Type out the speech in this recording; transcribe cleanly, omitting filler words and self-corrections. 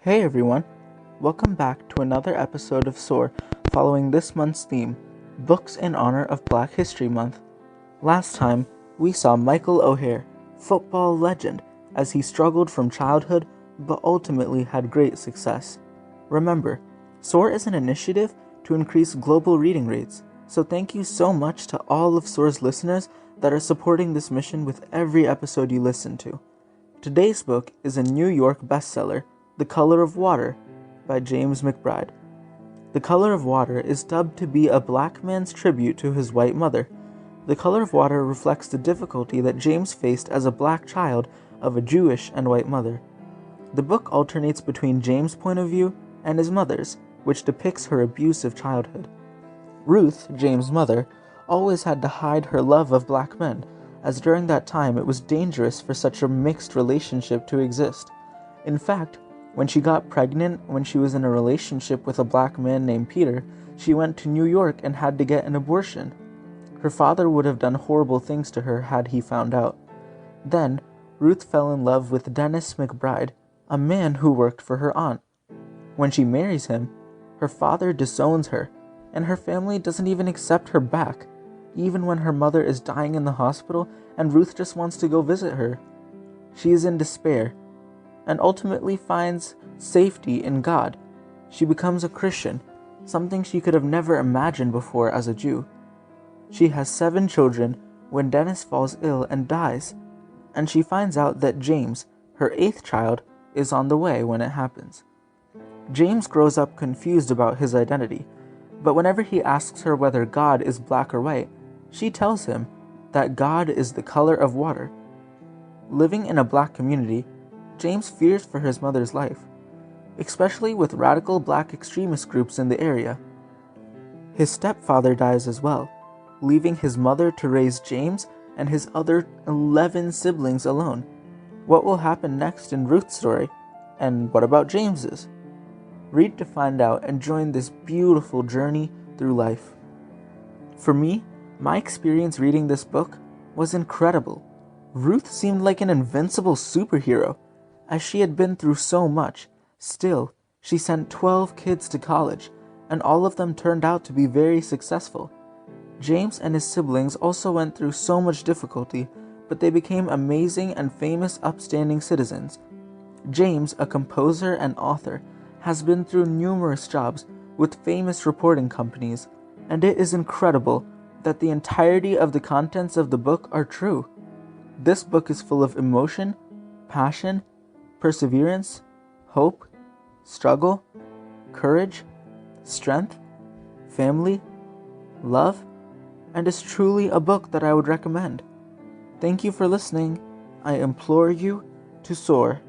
Hey everyone, welcome back to another episode of SOAR following this month's theme, Books in Honor of Black History Month. Last time, we saw Michael O'Hare, football legend, as he struggled from childhood but ultimately had great success. Remember, SOAR is an initiative to increase global reading rates, so thank you so much to all of SOAR's listeners that are supporting this mission with every episode you listen to. Today's book is a New York bestseller, The Color of Water by James McBride. The Color of Water is dubbed to be a black man's tribute to his white mother. The Color of Water reflects the difficulty that James faced as a black child of a Jewish and white mother. The book alternates between James' point of view and his mother's, which depicts her abusive childhood. Ruth, James' mother, always had to hide her love of black men, as during that time it was dangerous for such a mixed relationship to exist. In fact, when she got pregnant when she was in a relationship with a black man named Peter, she went to New York and had to get an abortion. Her father would have done horrible things to her had he found out. Then, Ruth fell in love with Dennis McBride, a man who worked for her aunt. When she marries him, her father disowns her, and her family doesn't even accept her back, even when her mother is dying in the hospital and Ruth just wants to go visit her. She is in despair, and ultimately finds safety in God. She becomes a Christian, something she could have never imagined before as a Jew. She has 7 children when Dennis falls ill and dies, and she finds out that James, her 8th child, is on the way when it happens. James grows up confused about his identity, but whenever he asks her whether God is black or white, she tells him that God is the color of water. Living in a black community, James fears for his mother's life, especially with radical black extremist groups in the area. His stepfather dies as well, leaving his mother to raise James and his other 11 siblings alone. What will happen next in Ruth's story? And what about James's? Read to find out and join this beautiful journey through life. For me, my experience reading this book was incredible. Ruth seemed like an invincible superhero, as she had been through so much. Still, she sent 12 kids to college, and all of them turned out to be very successful. James and his siblings also went through so much difficulty, but they became amazing and famous upstanding citizens. James, a composer and author, has been through numerous jobs with famous reporting companies, and it is incredible that the entirety of the contents of the book are true. This book is full of emotion, passion, perseverance, hope, struggle, courage, strength, family, love, and is truly a book that I would recommend. Thank you for listening. I implore you to soar.